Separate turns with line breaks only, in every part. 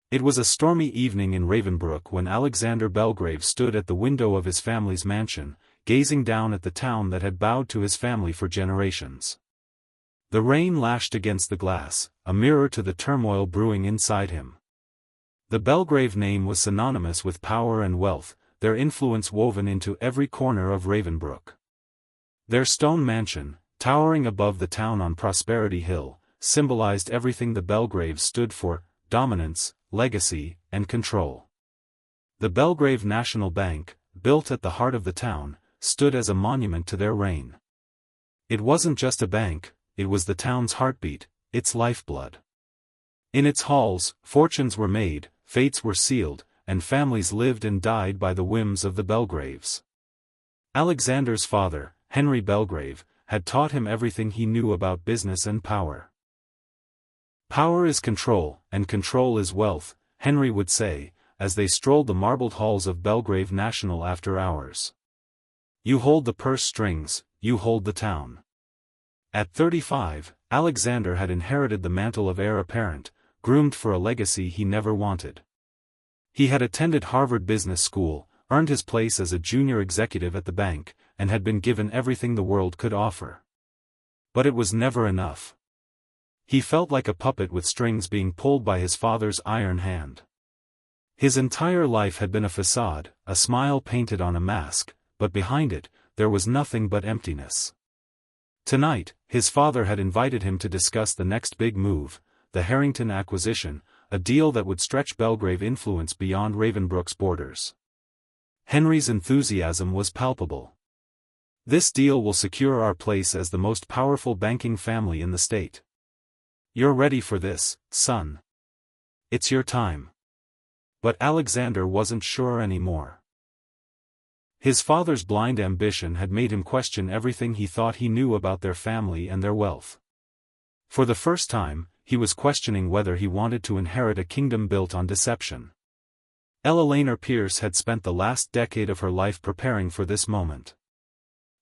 It was a stormy evening in Ravenbrook when Alexander Belgrave stood at the window of his family's mansion, gazing down at the town that had bowed to his family for generations. The rain lashed against the glass, a mirror to the turmoil brewing inside him. The Belgrave name was synonymous with power and wealth, their influence woven into every corner of Ravenbrook. Their stone mansion, towering above the town on Prosperity Hill, symbolized everything the Belgraves stood for: dominance, legacy, and control. The Belgrave National Bank, built at the heart of the town, stood as a monument to their reign. It wasn't just a bank, it was the town's heartbeat, its lifeblood. In its halls, fortunes were made, fates were sealed, and families lived and died by the whims of the Belgraves. Alexander's father, Henry Belgrave, had taught him everything he knew about business and power. "Power is control, and control is wealth," Henry would say, as they strolled the marbled halls of Belgrave National after hours. "You hold the purse strings, you hold the town." At 35, Alexander had inherited the mantle of heir apparent, groomed for a legacy he never wanted. He had attended Harvard Business School, earned his place as a junior executive at the bank, and had been given everything the world could offer. But it was never enough. He felt like a puppet with strings being pulled by his father's iron hand. His entire life had been a facade, a smile painted on a mask, but behind it, there was nothing but emptiness. Tonight, his father had invited him to discuss the next big move, the Harrington acquisition, a deal that would stretch Belgrave influence beyond Ravenbrook's borders. Henry's enthusiasm was palpable. "This deal will secure our place as the most powerful banking family in the state. You're ready for this, son. It's your time." But Alexander wasn't sure anymore. His father's blind ambition had made him question everything he thought he knew about their family and their wealth. For the first time, he was questioning whether he wanted to inherit a kingdom built on deception. Eleanor Pierce had spent the last decade of her life preparing for this moment.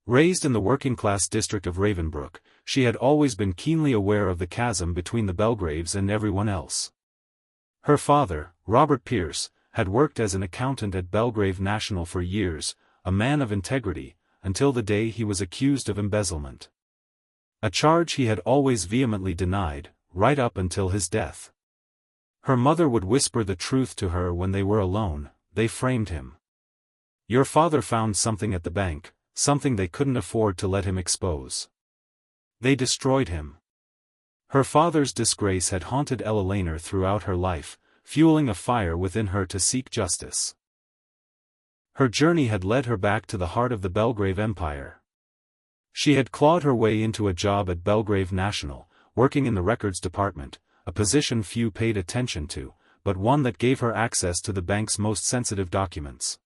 Raised in the working-class district of Ravenbrook, she had always been keenly aware of the chasm between the Belgraves and everyone else. Her father, Robert Pierce, had worked as an accountant at Belgrave National for years, a man of integrity, until the day he was accused of embezzlement. A charge he had always vehemently denied, right up until his death. Her mother would whisper the truth to her when they were alone: "They framed him. Your father found something at the bank, something they couldn't afford to let him expose. They destroyed him." Her father's disgrace had haunted Eleanor throughout her life, fueling a fire within her to seek justice. Her journey had led her back to the heart of the Belgrave Empire. She had clawed her way into a job at Belgrave National, working in the records department, a position few paid attention to, but one that gave her access to the bank's most sensitive documents.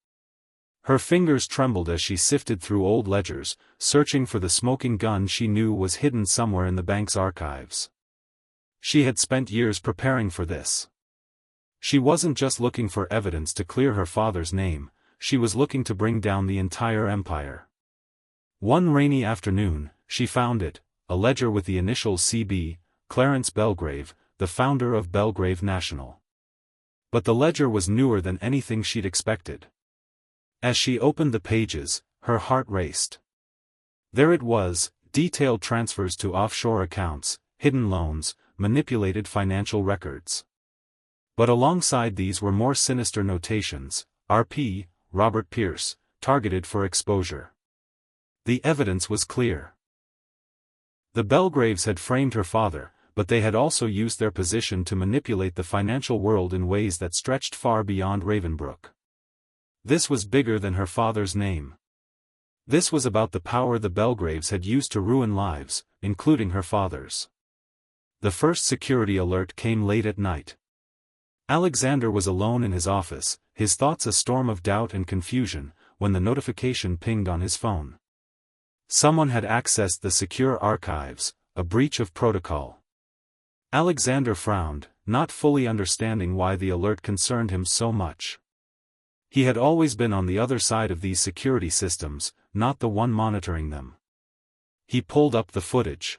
Her fingers trembled as she sifted through old ledgers, searching for the smoking gun she knew was hidden somewhere in the bank's archives. She had spent years preparing for this. She wasn't just looking for evidence to clear her father's name, she was looking to bring down the entire empire. One rainy afternoon, she found it, a ledger with the initials CB, Clarence Belgrave, the founder of Belgrave National. But the ledger was newer than anything she'd expected. As she opened the pages, her heart raced. There it was, detailed transfers to offshore accounts, hidden loans, manipulated financial records. But alongside these were more sinister notations: RP, Robert Pierce, targeted for exposure. The evidence was clear. The Belgraves had framed her father, but they had also used their position to manipulate the financial world in ways that stretched far beyond Ravenbrook. This was bigger than her father's name. This was about the power the Belgraves had used to ruin lives, including her father's. The first security alert came late at night. Alexander was alone in his office, his thoughts a storm of doubt and confusion, when the notification pinged on his phone. Someone had accessed the secure archives, a breach of protocol. Alexander frowned, not fully understanding why the alert concerned him so much. He had always been on the other side of these security systems, not the one monitoring them. He pulled up the footage.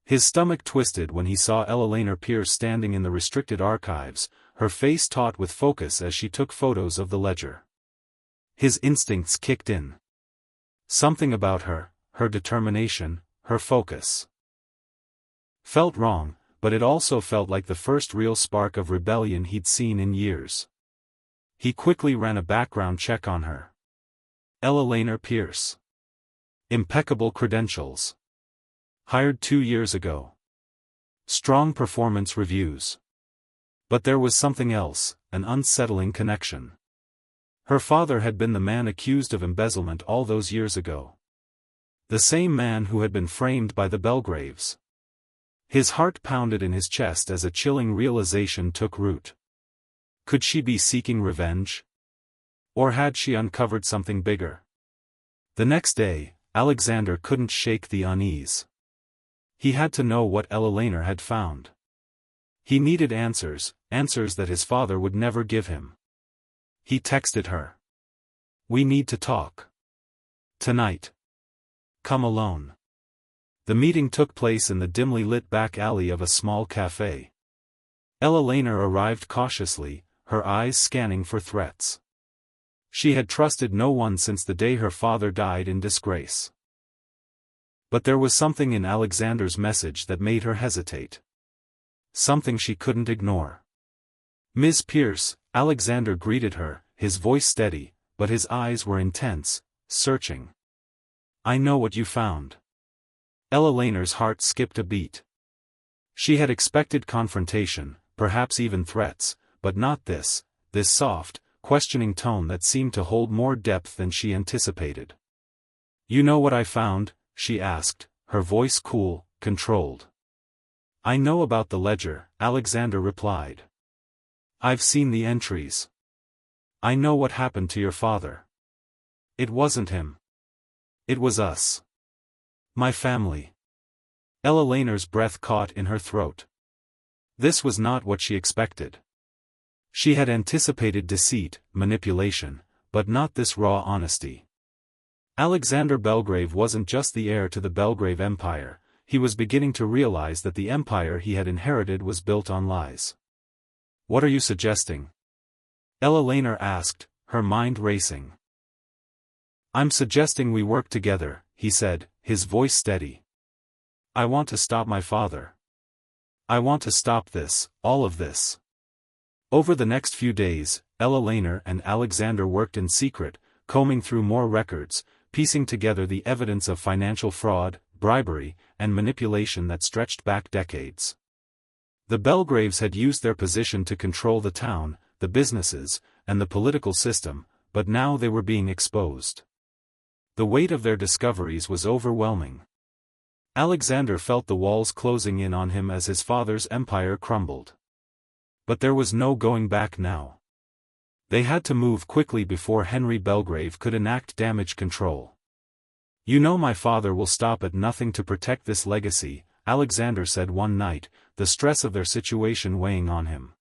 His stomach twisted when he saw Eleanor Pierce standing in the restricted archives, her face taut with focus as she took photos of the ledger. His instincts kicked in. Something about her, her determination, her focus, felt wrong, but it also felt like the first real spark of rebellion he'd seen in years. He quickly ran a background check on her. Heir Pierce. Impeccable credentials. Hired 2 years ago. Strong performance reviews. But there was something else, an unsettling connection. Her father had been the man accused of embezzlement all those years ago. The same man who had been framed by the Belgraves. His heart pounded in his chest as a chilling realization took root. Could she be seeking revenge? Or had she uncovered something bigger? The next day, Alexander couldn't shake the unease. He had to know what Heir had found. He needed answers, answers that his father would never give him. He texted her. "We need to talk. Tonight. Come alone." The meeting took place in the dimly lit back alley of a small cafe. Heir arrived cautiously, her eyes scanning for threats. She had trusted no one since the day her father died in disgrace. But there was something in Alexander's message that made her hesitate. Something she couldn't ignore. "Ms. Pierce," Alexander greeted her, his voice steady, but his eyes were intense, searching. "I know what you found." Heir's heart skipped a beat. She had expected confrontation, perhaps even threats, but not this soft, questioning tone that seemed to hold more depth than she anticipated. "You know what I found?" she asked, her voice cool, controlled. "I know about the ledger," Alexander replied. "I've seen the entries. I know what happened to your father. It wasn't him. It was us. My family." Heir's breath caught in her throat. This was not what she expected. She had anticipated deceit, manipulation, but not this raw honesty. Alexander Belgrave wasn't just the heir to the Belgrave Empire, he was beginning to realize that the empire he had inherited was built on lies. "What are you suggesting?" Heir asked, her mind racing. "I'm suggesting we work together," he said, his voice steady. "I want to stop my father. I want to stop this, all of this." Over the next few days, Heir and Alexander worked in secret, combing through more records, piecing together the evidence of financial fraud, bribery, and manipulation that stretched back decades. The Belgraves had used their position to control the town, the businesses, and the political system, but now they were being exposed. The weight of their discoveries was overwhelming. Alexander felt the walls closing in on him as his father's empire crumbled. But there was no going back now. They had to move quickly before Henry Belgrave could enact damage control. "You know my father will stop at nothing to protect this legacy," Alexander said one night, the stress of their situation weighing on him.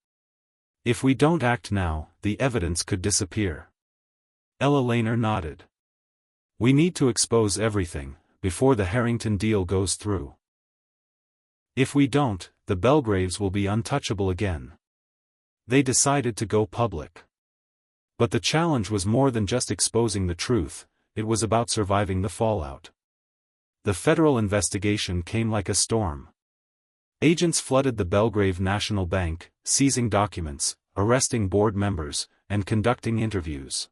"If we don't act now, the evidence could disappear." Heir nodded. "We need to expose everything, before the Harrington deal goes through. If we don't, the Belgraves will be untouchable again." They decided to go public. But the challenge was more than just exposing the truth, it was about surviving the fallout. The federal investigation came like a storm. Agents flooded the Belgrave National Bank, seizing documents, arresting board members, and conducting interviews.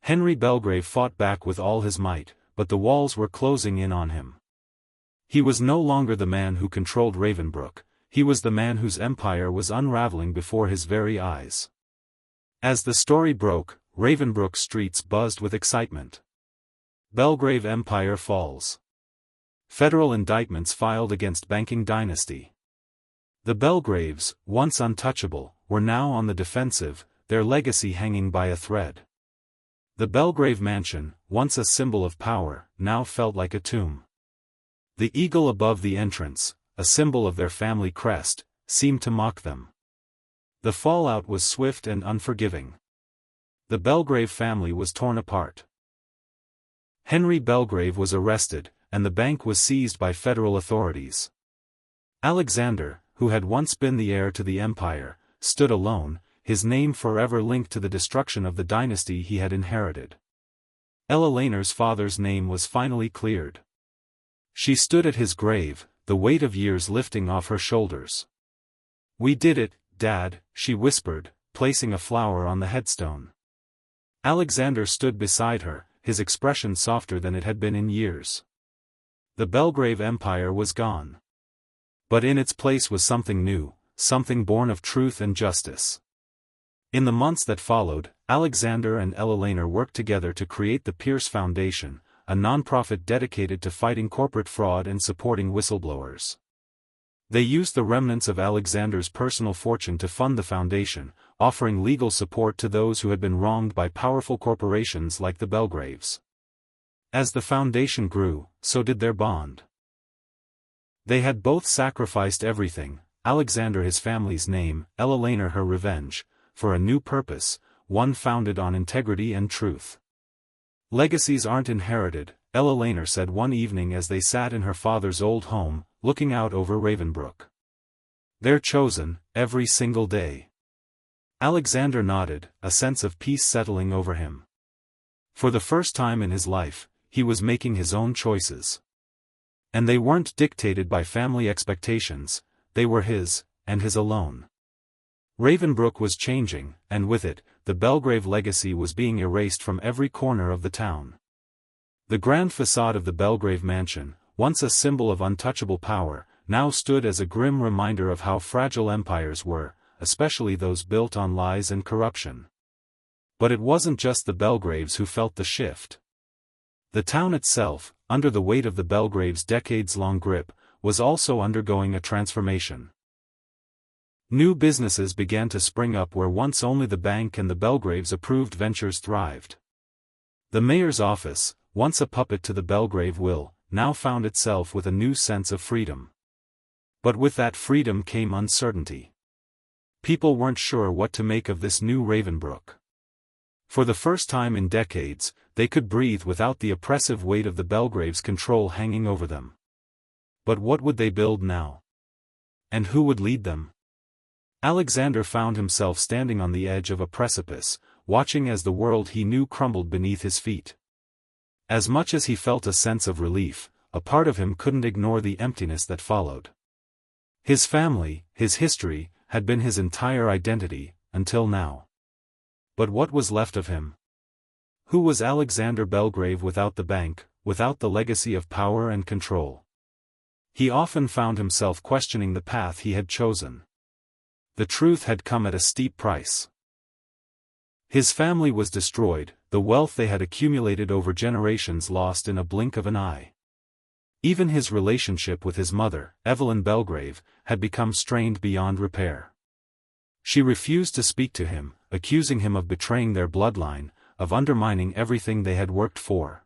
Henry Belgrave fought back with all his might, but the walls were closing in on him. He was no longer the man who controlled Ravenbrook, he was the man whose empire was unraveling before his very eyes. As the story broke, Ravenbrook streets buzzed with excitement. Belgrave Empire falls. Federal indictments filed against banking dynasty. The Belgraves, once untouchable, were now on the defensive, their legacy hanging by a thread. The Belgrave mansion, once a symbol of power, now felt like a tomb. The eagle above the entrance, a symbol of their family crest, seemed to mock them. The fallout was swift and unforgiving. The Belgrave family was torn apart. Henry Belgrave was arrested, and the bank was seized by federal authorities. Alexander, who had once been the heir to the empire, stood alone, his name forever linked to the destruction of the dynasty he had inherited. Eleanor's father's name was finally cleared. She stood at his grave, the weight of years lifting off her shoulders. "We did it, Dad," she whispered, placing a flower on the headstone. Alexander stood beside her, his expression softer than it had been in years. The Belgrave Empire was gone. But in its place was something new, something born of truth and justice. In the months that followed, Alexander and Eleanor worked together to create the Pierce Foundation, a non-profit dedicated to fighting corporate fraud and supporting whistleblowers. They used the remnants of Alexander's personal fortune to fund the foundation, offering legal support to those who had been wronged by powerful corporations like the Belgraves. As the foundation grew, so did their bond. They had both sacrificed everything, Alexander his family's name, Eleanor her revenge, for a new purpose, one founded on integrity and truth. "Legacies aren't inherited," Eleanor said one evening as they sat in her father's old home, looking out over Ravenbrook. "They're chosen, every single day." Alexander nodded, a sense of peace settling over him. For the first time in his life, he was making his own choices. And they weren't dictated by family expectations, they were his, and his alone. Ravenbrook was changing, and with it, the Belgrave legacy was being erased from every corner of the town. The grand facade of the Belgrave mansion, once a symbol of untouchable power, now stood as a grim reminder of how fragile empires were, especially those built on lies and corruption. But it wasn't just the Belgraves who felt the shift. The town itself, under the weight of the Belgraves' decades-long grip, was also undergoing a transformation. New businesses began to spring up where once only the bank and the Belgraves-approved ventures thrived. The mayor's office, once a puppet to the Belgrave will, now found itself with a new sense of freedom. But with that freedom came uncertainty. People weren't sure what to make of this new Ravenbrook. For the first time in decades, they could breathe without the oppressive weight of the Belgraves' control hanging over them. But what would they build now? And who would lead them? Alexander found himself standing on the edge of a precipice, watching as the world he knew crumbled beneath his feet. As much as he felt a sense of relief, a part of him couldn't ignore the emptiness that followed. His family, his history, had been his entire identity, until now. But what was left of him? Who was Alexander Belgrave without the bank, without the legacy of power and control? He often found himself questioning the path he had chosen. The truth had come at a steep price. His family was destroyed, the wealth they had accumulated over generations lost in a blink of an eye. Even his relationship with his mother, Evelyn Belgrave, had become strained beyond repair. She refused to speak to him, accusing him of betraying their bloodline, of undermining everything they had worked for.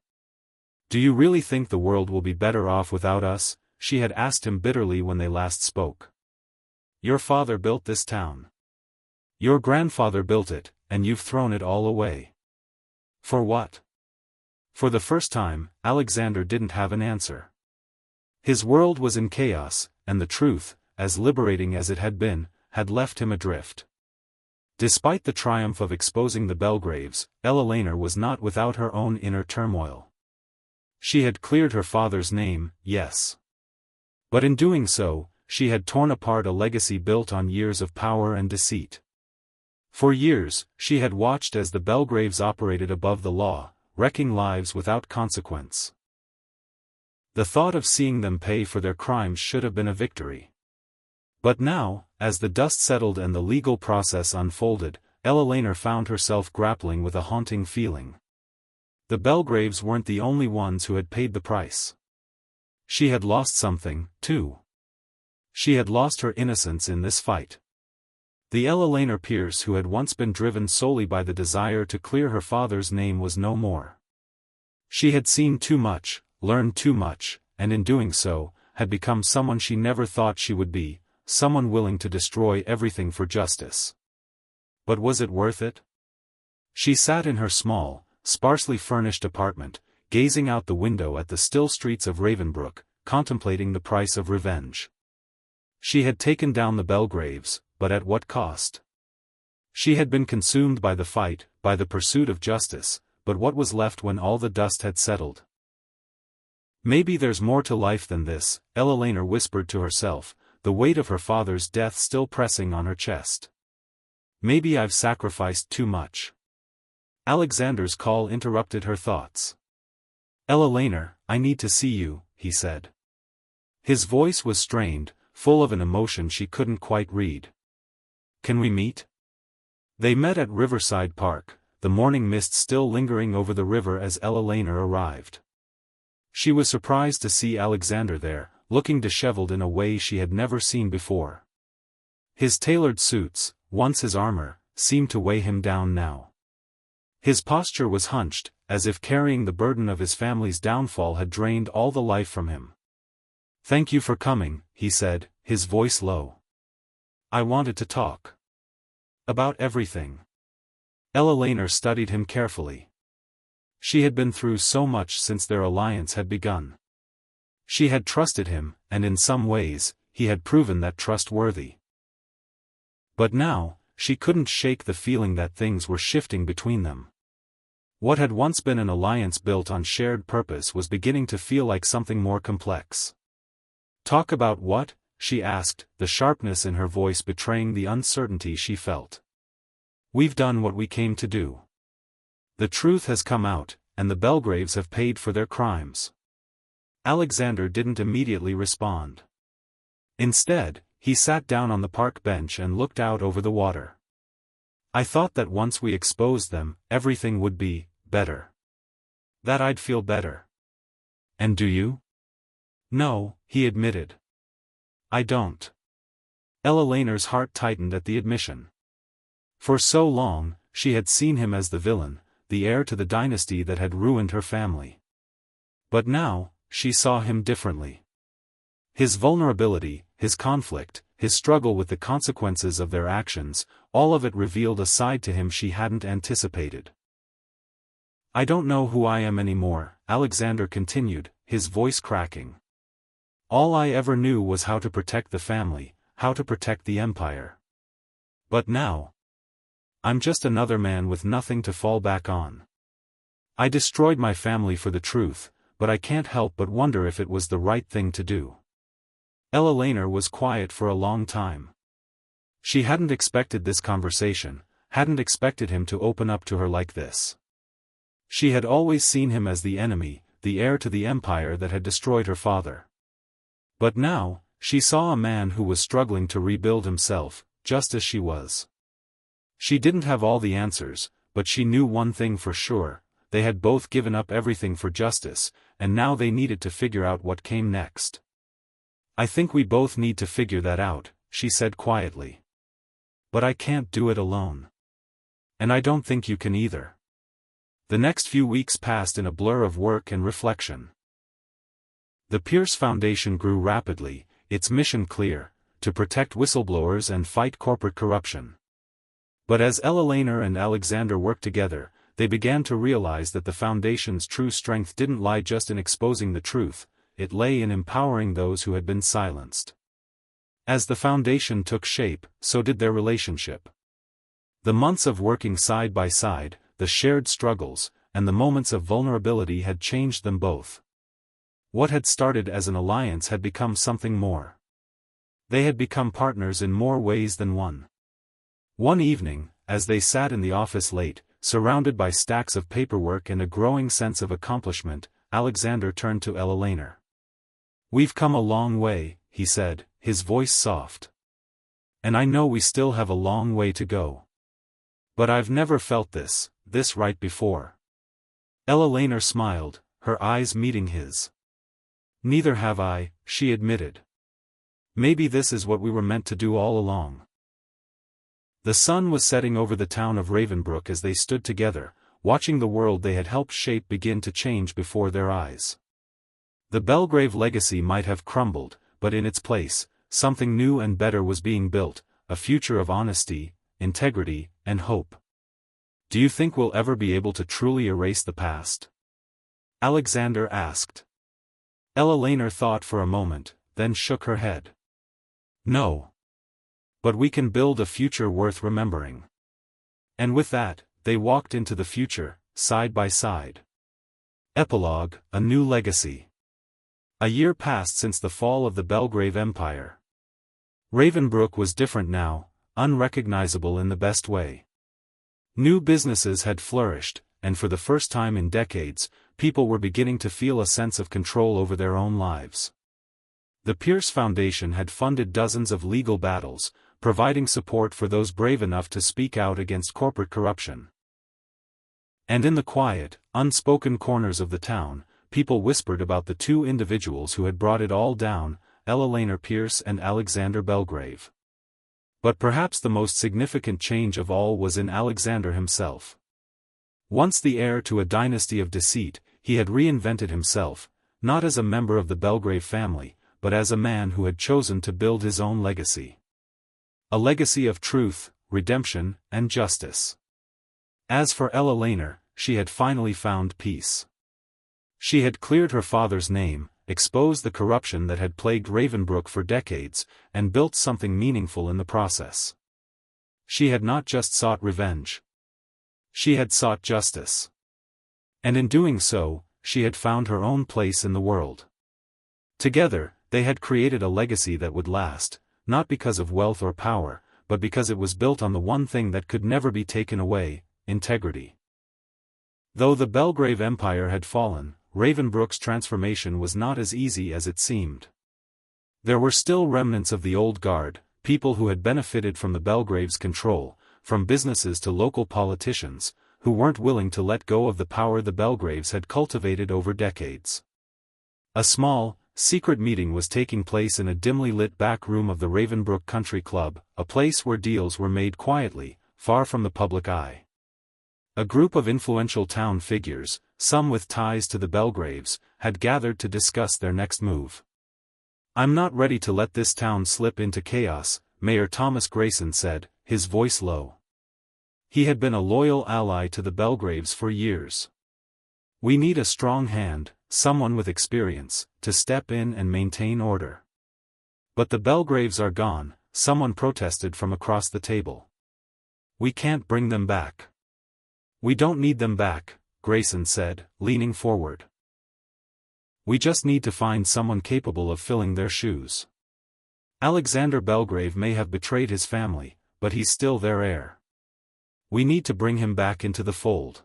"Do you really think the world will be better off without us?" she had asked him bitterly when they last spoke. "Your father built this town. Your grandfather built it, and you've thrown it all away. For what?" For the first time, Alexander didn't have an answer. His world was in chaos, and the truth, as liberating as it had been, had left him adrift. Despite the triumph of exposing the Belgraves, Eleanor was not without her own inner turmoil. She had cleared her father's name, yes. But in doing so, she had torn apart a legacy built on years of power and deceit. For years, she had watched as the Belgraves operated above the law, wrecking lives without consequence. The thought of seeing them pay for their crimes should have been a victory. But now, as the dust settled and the legal process unfolded, Eleanor found herself grappling with a haunting feeling. The Belgraves weren't the only ones who had paid the price. She had lost something, too. She had lost her innocence in this fight. The Eleanor Pierce who had once been driven solely by the desire to clear her father's name was no more. She had seen too much, learned too much, and in doing so, had become someone she never thought she would be, someone willing to destroy everything for justice. But was it worth it? She sat in her small, sparsely furnished apartment, gazing out the window at the still streets of Ravenbrook, contemplating the price of revenge. She had taken down the Belgraves, but at what cost? She had been consumed by the fight, by the pursuit of justice, but what was left when all the dust had settled? Maybe there's more to life than this, Eleanor whispered to herself, the weight of her father's death still pressing on her chest. Maybe I've sacrificed too much. Alexander's call interrupted her thoughts. Eleanor, I need to see you, he said. His voice was strained, full of an emotion she couldn't quite read. Can we meet? They met at Riverside Park, the morning mist still lingering over the river as Eleanor arrived. She was surprised to see Alexander there, looking disheveled in a way she had never seen before. His tailored suits, once his armor, seemed to weigh him down now. His posture was hunched, as if carrying the burden of his family's downfall had drained all the life from him. Thank you for coming, he said, his voice low. I wanted to talk. About everything. Eleanor studied him carefully. She had been through so much since their alliance had begun. She had trusted him, and in some ways, he had proven that trustworthy. But now, she couldn't shake the feeling that things were shifting between them. What had once been an alliance built on shared purpose was beginning to feel like something more complex. Talk about what? She asked, the sharpness in her voice betraying the uncertainty she felt. We've done what we came to do. The truth has come out, and the Belgraves have paid for their crimes. Alexander didn't immediately respond. Instead, he sat down on the park bench and looked out over the water. I thought that once we exposed them, everything would be better. That I'd feel better. And do you? No, he admitted. I don't. Eleanor's heart tightened at the admission. For so long, she had seen him as the villain, the heir to the dynasty that had ruined her family. But now, she saw him differently. His vulnerability, his conflict, his struggle with the consequences of their actions, all of it revealed a side to him she hadn't anticipated. I don't know who I am anymore, Alexander continued, his voice cracking. All I ever knew was how to protect the family, how to protect the empire. But now, I'm just another man with nothing to fall back on. I destroyed my family for the truth, but I can't help but wonder if it was the right thing to do. Eleanor was quiet for a long time. She hadn't expected this conversation, hadn't expected him to open up to her like this. She had always seen him as the enemy, the heir to the empire that had destroyed her father. But now, she saw a man who was struggling to rebuild himself, just as she was. She didn't have all the answers, but she knew one thing for sure, they had both given up everything for justice, and now they needed to figure out what came next. I think we both need to figure that out, she said quietly. But I can't do it alone. And I don't think you can either. The next few weeks passed in a blur of work and reflection. The Pierce Foundation grew rapidly, its mission clear, to protect whistleblowers and fight corporate corruption. But as Eleanor and Alexander worked together, they began to realize that the Foundation's true strength didn't lie just in exposing the truth, it lay in empowering those who had been silenced. As the Foundation took shape, so did their relationship. The months of working side by side, the shared struggles, and the moments of vulnerability had changed them both. What had started as an alliance had become something more. They had become partners in more ways than one. One evening, as they sat in the office late, surrounded by stacks of paperwork and a growing sense of accomplishment, Alexander turned to Eleanor. We've come a long way, he said, his voice soft. And I know we still have a long way to go. But I've never felt this right before. Eleanor smiled, her eyes meeting his. Neither have I, she admitted. Maybe this is what we were meant to do all along. The sun was setting over the town of Ravenbrook as they stood together, watching the world they had helped shape begin to change before their eyes. The Belgrave legacy might have crumbled, but in its place, something new and better was being built, a future of honesty, integrity, and hope. Do you think we'll ever be able to truly erase the past? Alexander asked. Eleanor thought for a moment, then shook her head. No. But we can build a future worth remembering. And with that, they walked into the future, side by side. Epilogue, a new legacy. A year passed since the fall of the Belgrave Empire. Ravenbrook was different now, unrecognizable in the best way. New businesses had flourished, and for the first time in decades, people were beginning to feel a sense of control over their own lives. The Pierce Foundation had funded dozens of legal battles, providing support for those brave enough to speak out against corporate corruption. And in the quiet, unspoken corners of the town, people whispered about the two individuals who had brought it all down, Eleanor Pierce and Alexander Belgrave. But perhaps the most significant change of all was in Alexander himself. Once the heir to a dynasty of deceit, he had reinvented himself, not as a member of the Belgrave family, but as a man who had chosen to build his own legacy. A legacy of truth, redemption, and justice. As for Eleanor, she had finally found peace. She had cleared her father's name, exposed the corruption that had plagued Ravenbrook for decades, and built something meaningful in the process. She had not just sought revenge. She had sought justice. And in doing so, she had found her own place in the world. Together, they had created a legacy that would last, not because of wealth or power, but because it was built on the one thing that could never be taken away: integrity. Though the Belgrave Empire had fallen, Ravenbrook's transformation was not as easy as it seemed. There were still remnants of the old guard, people who had benefited from the Belgrave's control, from businesses to local politicians, who weren't willing to let go of the power the Belgraves had cultivated over decades. A small, secret meeting was taking place in a dimly lit back room of the Ravenbrook Country Club, a place where deals were made quietly, far from the public eye. A group of influential town figures, some with ties to the Belgraves, had gathered to discuss their next move. "I'm not ready to let this town slip into chaos," Mayor Thomas Grayson said, his voice low. He had been a loyal ally to the Belgraves for years. "We need a strong hand, someone with experience, to step in and maintain order." "But the Belgraves are gone," someone protested from across the table. "We can't bring them back." "We don't need them back," Grayson said, leaning forward. "We just need to find someone capable of filling their shoes. Alexander Belgrave may have betrayed his family, but he's still their heir. We need to bring him back into the fold."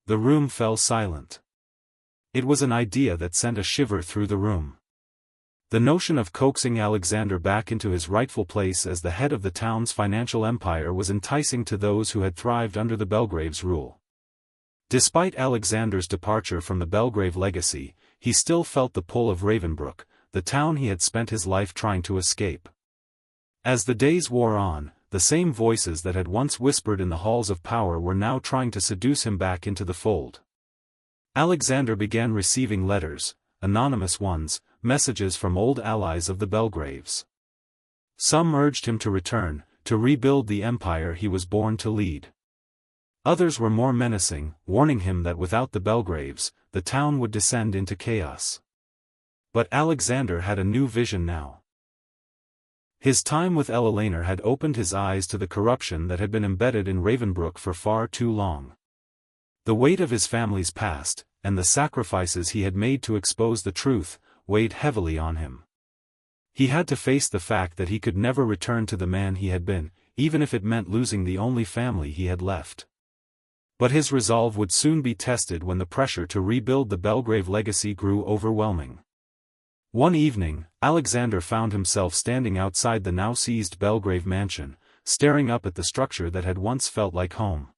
The room fell silent. It was an idea that sent a shiver through the room. The notion of coaxing Alexander back into his rightful place as the head of the town's financial empire was enticing to those who had thrived under the Belgraves' rule. Despite Alexander's departure from the Belgrave legacy, he still felt the pull of Ravenbrook, the town he had spent his life trying to escape. As the days wore on, the same voices that had once whispered in the halls of power were now trying to seduce him back into the fold. Alexander began receiving letters, anonymous ones, messages from old allies of the Belgraves. Some urged him to return, to rebuild the empire he was born to lead. Others were more menacing, warning him that without the Belgraves, the town would descend into chaos. But Alexander had a new vision now. His time with Eleanor had opened his eyes to the corruption that had been embedded in Ravenbrook for far too long. The weight of his family's past, and the sacrifices he had made to expose the truth, weighed heavily on him. He had to face the fact that he could never return to the man he had been, even if it meant losing the only family he had left. But his resolve would soon be tested when the pressure to rebuild the Belgrave legacy grew overwhelming. One evening, Alexander found himself standing outside the now seized Belgrave mansion, staring up at the structure that had once felt like home.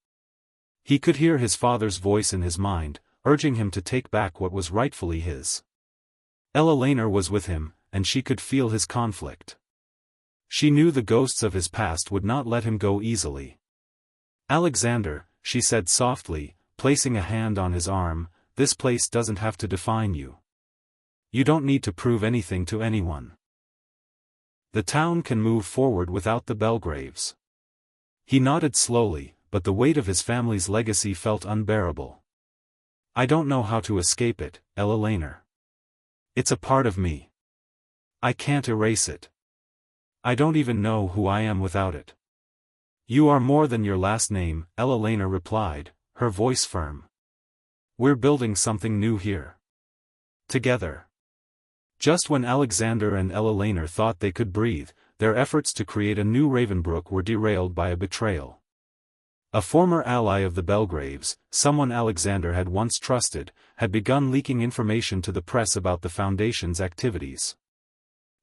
He could hear his father's voice in his mind, urging him to take back what was rightfully his. Eleanor was with him, and she could feel his conflict. She knew the ghosts of his past would not let him go easily. "Alexander," she said softly, placing a hand on his arm, "this place doesn't have to define you. You don't need to prove anything to anyone. The town can move forward without the Belgraves." He nodded slowly, but the weight of his family's legacy felt unbearable. "I don't know how to escape it, Eleanor. It's a part of me. I can't erase it. I don't even know who I am without it." You are more than your last name, Elelena replied, her voice firm. We're building something new here. Together. Just when Alexander and Elelena thought they could breathe, their efforts to create a new Ravenbrook were derailed by a betrayal. A former ally of the Belgraves, someone Alexander had once trusted, had begun leaking information to the press about the Foundation's activities.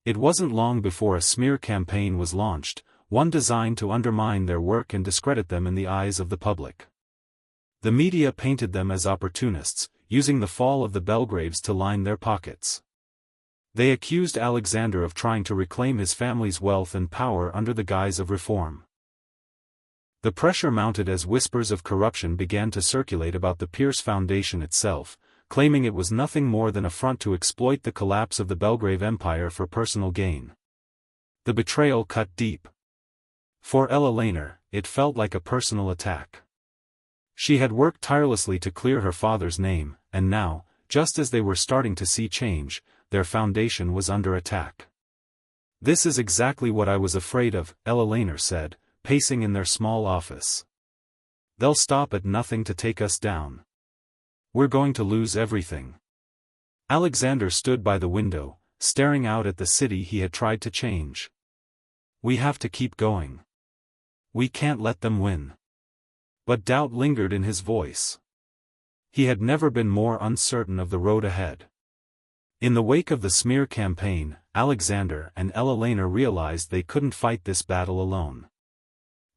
It wasn't long before a smear campaign was launched, one designed to undermine their work and discredit them in the eyes of the public. The media painted them as opportunists, using the fall of the Belgraves to line their pockets. They accused Alexander of trying to reclaim his family's wealth and power under the guise of reform. The pressure mounted as whispers of corruption began to circulate about the Pierce Foundation itself, claiming it was nothing more than a front to exploit the collapse of the Belgrave Empire for personal gain. The betrayal cut deep. For Elelena, it felt like a personal attack. She had worked tirelessly to clear her father's name, and now, just as they were starting to see change, their foundation was under attack. This is exactly what I was afraid of, Elelena said, pacing in their small office. They'll stop at nothing to take us down. We're going to lose everything. Alexander stood by the window, staring out at the city he had tried to change. We have to keep going. We can't let them win. But doubt lingered in his voice. He had never been more uncertain of the road ahead. In the wake of the smear campaign, Alexander and Elelena realized they couldn't fight this battle alone.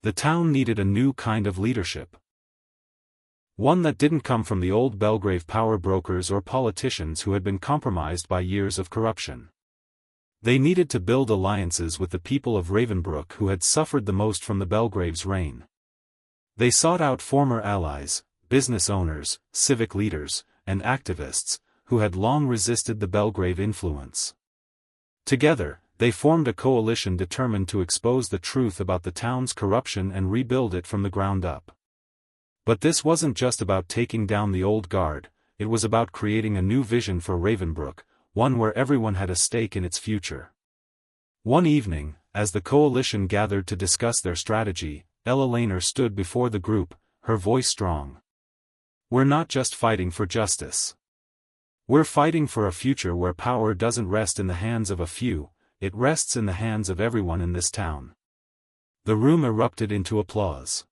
The town needed a new kind of leadership. One that didn't come from the old Belgrave power brokers or politicians who had been compromised by years of corruption. They needed to build alliances with the people of Ravenbrook who had suffered the most from the Belgrave's reign. They sought out former allies, business owners, civic leaders, and activists, who had long resisted the Belgrave influence. Together, they formed a coalition determined to expose the truth about the town's corruption and rebuild it from the ground up. But this wasn't just about taking down the old guard, it was about creating a new vision for Ravenbrook, one where everyone had a stake in its future. One evening, as the coalition gathered to discuss their strategy, Elelena stood before the group, her voice strong. We're not just fighting for justice. We're fighting for a future where power doesn't rest in the hands of a few, it rests in the hands of everyone in this town. The room erupted into applause.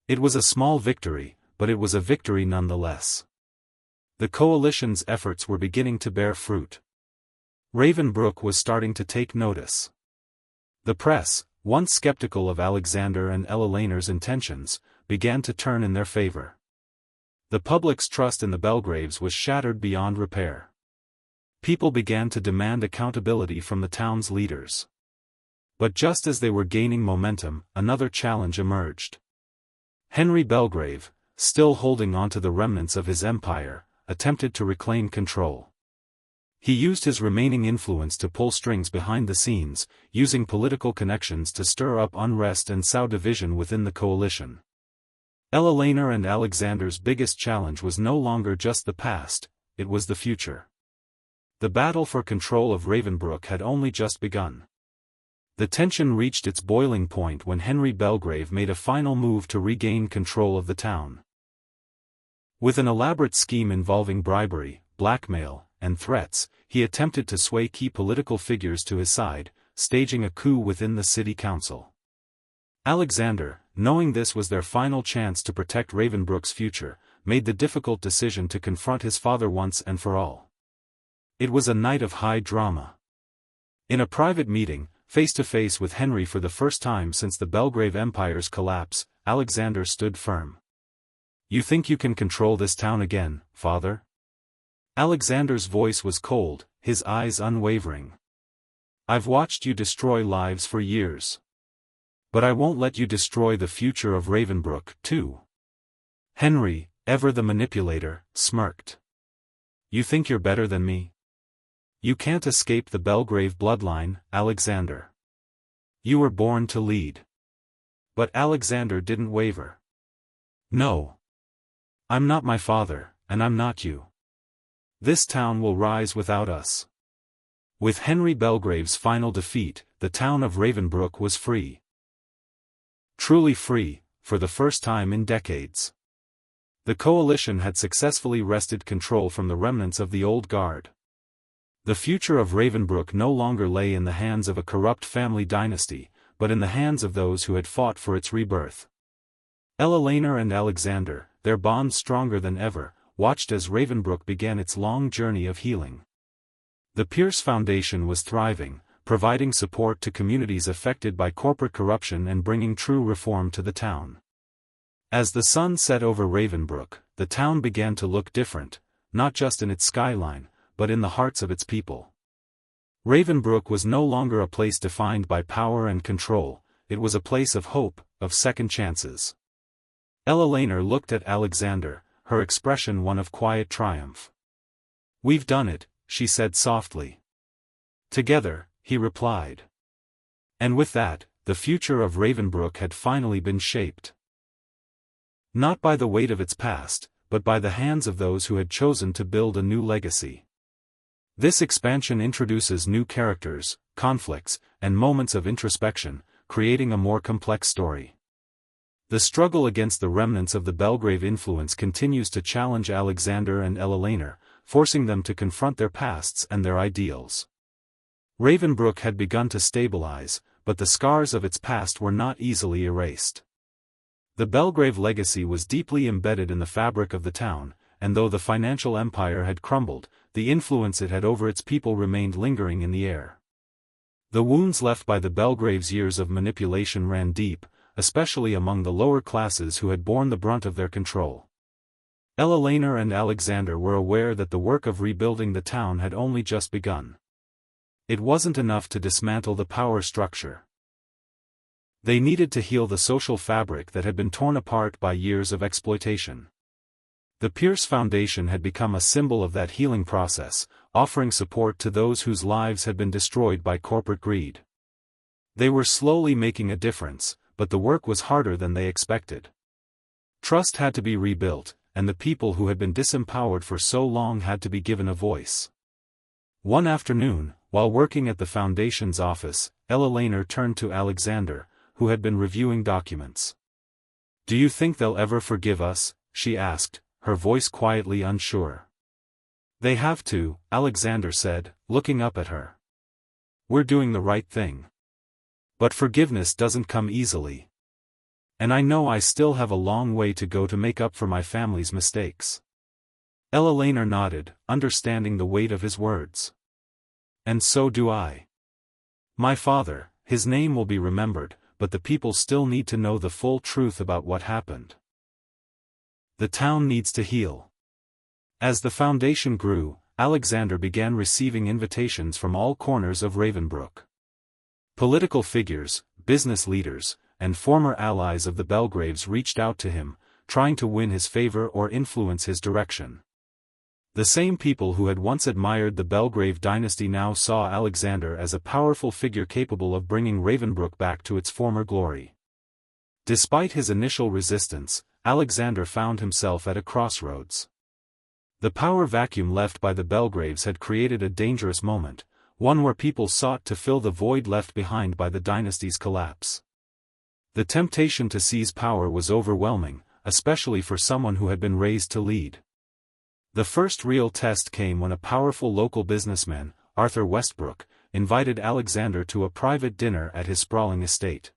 It was a small victory, but it was a victory nonetheless. The coalition's efforts were beginning to bear fruit. Ravenbrook was starting to take notice. The press, once skeptical of Alexander and Elelena's intentions, began to turn in their favor. The public's trust in the Belgraves was shattered beyond repair. People began to demand accountability from the town's leaders. But just as they were gaining momentum, another challenge emerged. Henry Belgrave, still holding on to the remnants of his empire, attempted to reclaim control. He used his remaining influence to pull strings behind the scenes, using political connections to stir up unrest and sow division within the coalition. Elelena and Alexander's biggest challenge was no longer just the past, it was the future. The battle for control of Ravenbrook had only just begun. The tension reached its boiling point when Henry Belgrave made a final move to regain control of the town. With an elaborate scheme involving bribery, blackmail, and threats, he attempted to sway key political figures to his side, staging a coup within the city council. Alexander, knowing this was their final chance to protect Ravenbrook's future, made the difficult decision to confront his father once and for all. It was a night of high drama. In a private meeting, face-to-face with Henry for the first time since the Belgrave Empire's collapse, Alexander stood firm. You think you can control this town again, father? Alexander's voice was cold, his eyes unwavering. I've watched you destroy lives for years. But I won't let you destroy the future of Ravenbrook, too. Henry, ever the manipulator, smirked. You think you're better than me? You can't escape the Belgrave bloodline, Alexander. You were born to lead. But Alexander didn't waver. No. I'm not my father, and I'm not you. This town will rise without us. With Henry Belgrave's final defeat, the town of Ravenbrook was free. Truly free, for the first time in decades. The coalition had successfully wrested control from the remnants of the old guard. The future of Ravenbrook no longer lay in the hands of a corrupt family dynasty, but in the hands of those who had fought for its rebirth. Eleanor and Alexander, their bond stronger than ever, watched as Ravenbrook began its long journey of healing. The Pierce Foundation was thriving, providing support to communities affected by corporate corruption and bringing true reform to the town. As the sun set over Ravenbrook, the town began to look different, not just in its skyline, but in the hearts of its people. Ravenbrook was no longer a place defined by power and control, it was a place of hope, of second chances. Eleanor looked at Alexander, her expression one of quiet triumph. "We've done it," she said softly. "Together," he replied. And with that, the future of Ravenbrook had finally been shaped. Not by the weight of its past, but by the hands of those who had chosen to build a new legacy. This expansion introduces new characters, conflicts, and moments of introspection, creating a more complex story. The struggle against the remnants of the Belgrave influence continues to challenge Alexander and Eleanor, forcing them to confront their pasts and their ideals. Ravenbrook had begun to stabilize, but the scars of its past were not easily erased. The Belgrave legacy was deeply embedded in the fabric of the town, and though the financial empire had crumbled, the influence it had over its people remained lingering in the air. The wounds left by the Belgrave's years of manipulation ran deep, especially among the lower classes who had borne the brunt of their control. Eleanor and Alexander were aware that the work of rebuilding the town had only just begun. It wasn't enough to dismantle the power structure. They needed to heal the social fabric that had been torn apart by years of exploitation. The Pierce Foundation had become a symbol of that healing process, offering support to those whose lives had been destroyed by corporate greed. They were slowly making a difference, but the work was harder than they expected. Trust had to be rebuilt, and the people who had been disempowered for so long had to be given a voice. One afternoon, while working at the Foundation's office, Eleanor turned to Alexander, who had been reviewing documents. "Do you think they'll ever forgive us?" she asked, her voice quietly unsure. "They have to," Alexander said, looking up at her. "We're doing the right thing. But forgiveness doesn't come easily. And I know I still have a long way to go to make up for my family's mistakes." Eleanor nodded, understanding the weight of his words. "And so do I. My father, his name will be remembered, but the people still need to know the full truth about what happened. The town needs to heal." As the foundation grew, Alexander began receiving invitations from all corners of Ravenbrook. Political figures, business leaders, and former allies of the Belgraves reached out to him, trying to win his favor or influence his direction. The same people who had once admired the Belgrave dynasty now saw Alexander as a powerful figure capable of bringing Ravenbrook back to its former glory. Despite his initial resistance, Alexander found himself at a crossroads. The power vacuum left by the Belgraves had created a dangerous moment, one where people sought to fill the void left behind by the dynasty's collapse. The temptation to seize power was overwhelming, especially for someone who had been raised to lead. The first real test came when a powerful local businessman, Arthur Westbrook, invited Alexander to a private dinner at his sprawling estate.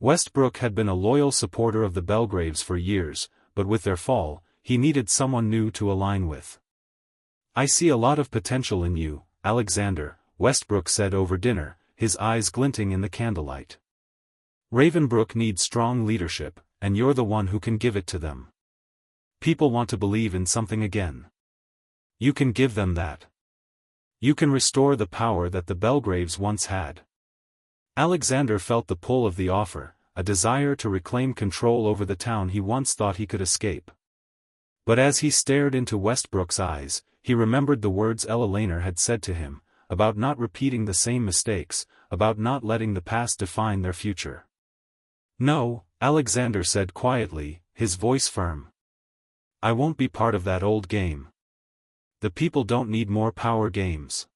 Westbrook had been a loyal supporter of the Belgraves for years, but with their fall, he needed someone new to align with. "I see a lot of potential in you, Alexander," Westbrook said over dinner, his eyes glinting in the candlelight. "Ravenbrook needs strong leadership, and you're the one who can give it to them. People want to believe in something again. You can give them that. You can restore the power that the Belgraves once had." Alexander felt the pull of the offer, a desire to reclaim control over the town he once thought he could escape. But as he stared into Westbrook's eyes, he remembered the words Eleanor had said to him, about not repeating the same mistakes, about not letting the past define their future. "No," Alexander said quietly, his voice firm. "I won't be part of that old game. The people don't need more power games.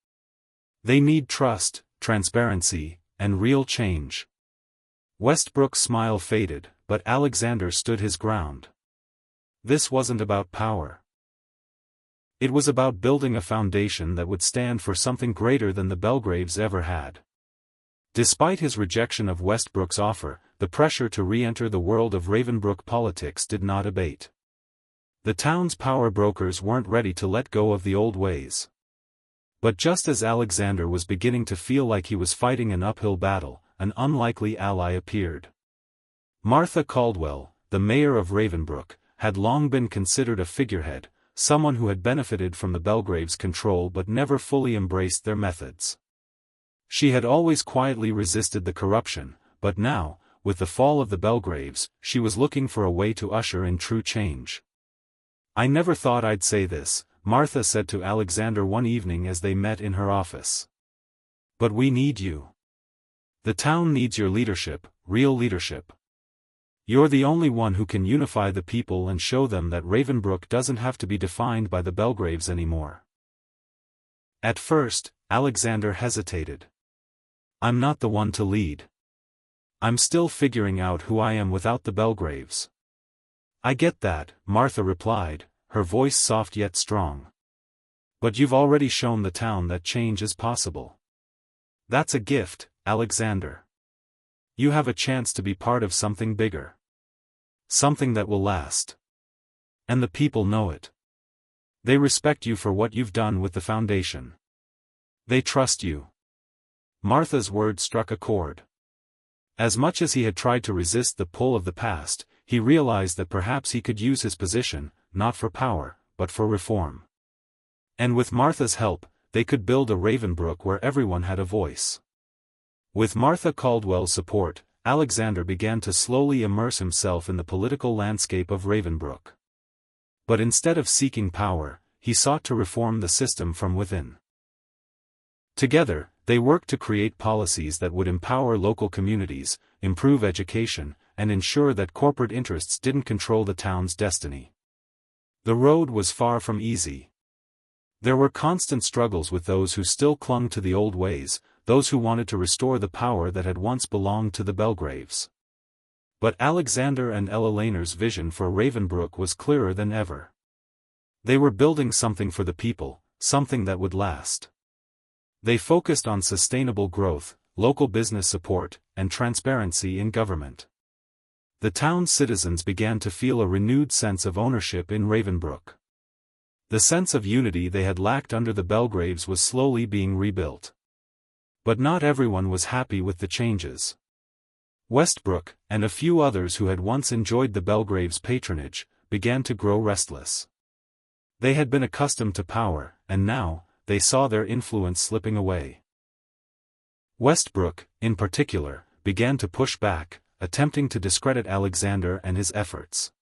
They need trust, transparency, and real change. Westbrook's smile faded, but Alexander stood his ground. This wasn't about power. It was about building a foundation that would stand for something greater than the Belgraves ever had. Despite his rejection of Westbrook's offer, the pressure to re-enter the world of Ravenbrook politics did not abate. The town's power brokers weren't ready to let go of the old ways. But just as Alexander was beginning to feel like he was fighting an uphill battle, an unlikely ally appeared. Martha Caldwell, the mayor of Ravenbrook, had long been considered a figurehead, someone who had benefited from the Belgraves' control but never fully embraced their methods. She had always quietly resisted the corruption, but now, with the fall of the Belgraves, she was looking for a way to usher in true change. "I never thought I'd say this," Martha said to Alexander one evening as they met in her office. "But we need you. The town needs your leadership, real leadership. You're the only one who can unify the people and show them that Ravenbrook doesn't have to be defined by the Belgraves anymore." At first, Alexander hesitated. "I'm not the one to lead. I'm still figuring out who I am without the Belgraves." "I get that," Martha replied, her voice soft yet strong. "But you've already shown the town that change is possible. That's a gift, Alexander. You have a chance to be part of something bigger. Something that will last. And the people know it. They respect you for what you've done with the foundation. They trust you." Martha's words struck a chord. As much as he had tried to resist the pull of the past, he realized that perhaps he could use his position, not for power, but for reform. And with Martha's help, they could build a Ravenbrook where everyone had a voice. With Martha Caldwell's support, Alexander began to slowly immerse himself in the political landscape of Ravenbrook. But instead of seeking power, he sought to reform the system from within. Together, they worked to create policies that would empower local communities, improve education, and ensure that corporate interests didn't control the town's destiny. The road was far from easy. There were constant struggles with those who still clung to the old ways, those who wanted to restore the power that had once belonged to the Belgraves. But Alexander and Ella Laner's vision for Ravenbrook was clearer than ever. They were building something for the people, something that would last. They focused on sustainable growth, local business support, and transparency in government. The town's citizens began to feel a renewed sense of ownership in Ravenbrook. The sense of unity they had lacked under the Belgraves was slowly being rebuilt. But not everyone was happy with the changes. Westbrook, and a few others who had once enjoyed the Belgraves' patronage, began to grow restless. They had been accustomed to power, and now, they saw their influence slipping away. Westbrook, in particular, began to push back, attempting to discredit Alexander and his efforts.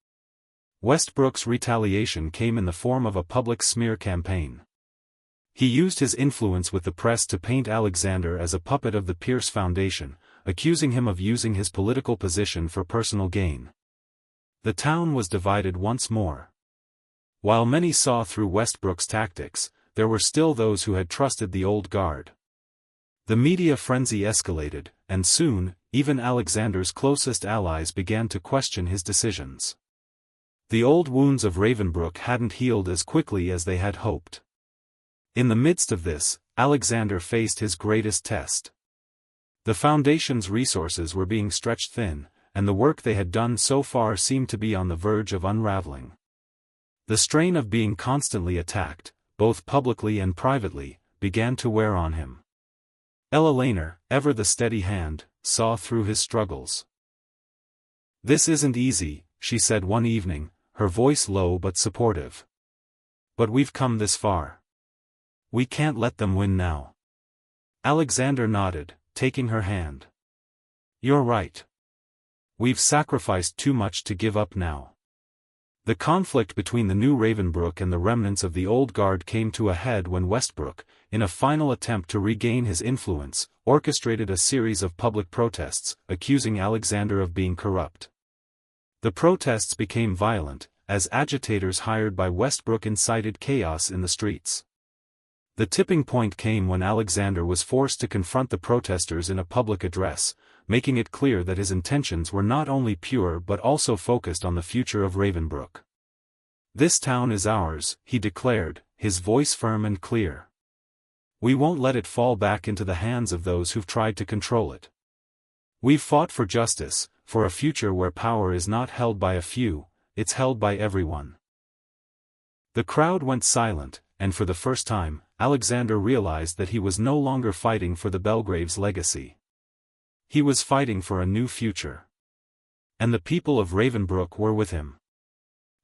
Westbrook's retaliation came in the form of a public smear campaign. He used his influence with the press to paint Alexander as a puppet of the Pierce Foundation, accusing him of using his political position for personal gain. The town was divided once more. While many saw through Westbrook's tactics, there were still those who had trusted the old guard. The media frenzy escalated, and soon, even Alexander's closest allies began to question his decisions. The old wounds of Ravenbrook hadn't healed as quickly as they had hoped. In the midst of this, Alexander faced his greatest test. The Foundation's resources were being stretched thin, and the work they had done so far seemed to be on the verge of unraveling. The strain of being constantly attacked, both publicly and privately, began to wear on him. Ella Laner, ever the steady hand, saw through his struggles. "This isn't easy," she said one evening, her voice low but supportive. "But we've come this far. We can't let them win now." Alexander nodded, taking her hand. "You're right. We've sacrificed too much to give up now." The conflict between the new Ravenbrook and the remnants of the old guard came to a head when Westbrook, in a final attempt to regain his influence, orchestrated a series of public protests, accusing Alexander of being corrupt. The protests became violent, as agitators hired by Westbrook incited chaos in the streets. The tipping point came when Alexander was forced to confront the protesters in a public address, making it clear that his intentions were not only pure but also focused on the future of Ravenbrook. "This town is ours," he declared, his voice firm and clear. "We won't let it fall back into the hands of those who've tried to control it. We've fought for justice, for a future where power is not held by a few, it's held by everyone." The crowd went silent, and for the first time, Alexander realized that he was no longer fighting for the Belgrave's legacy. He was fighting for a new future. And the people of Ravenbrook were with him.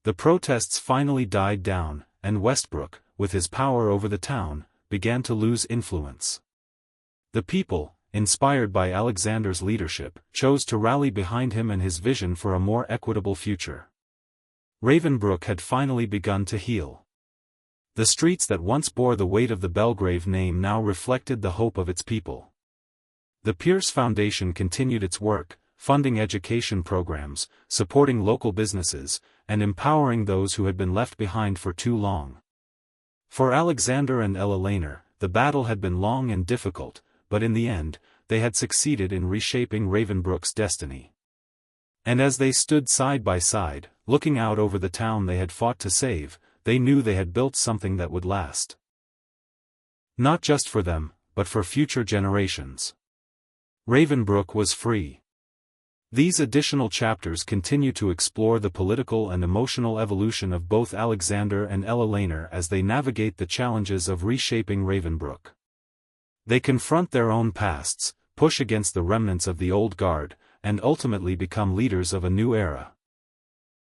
The protests finally died down, and Westbrook, with his power over the town, began to lose influence. The people, inspired by Alexander's leadership, chose to rally behind him and his vision for a more equitable future. Ravenbrook had finally begun to heal. The streets that once bore the weight of the Belgrave name now reflected the hope of its people. The Pierce Foundation continued its work, funding education programs, supporting local businesses, and empowering those who had been left behind for too long. For Alexander and Ella Laner, the battle had been long and difficult, but in the end, they had succeeded in reshaping Ravenbrook's destiny. And as they stood side by side, looking out over the town they had fought to save, they knew they had built something that would last. Not just for them, but for future generations. Ravenbrook was free. These additional chapters continue to explore the political and emotional evolution of both Alexander and Ella Laner as they navigate the challenges of reshaping Ravenbrook. They confront their own pasts, push against the remnants of the old guard, and ultimately become leaders of a new era.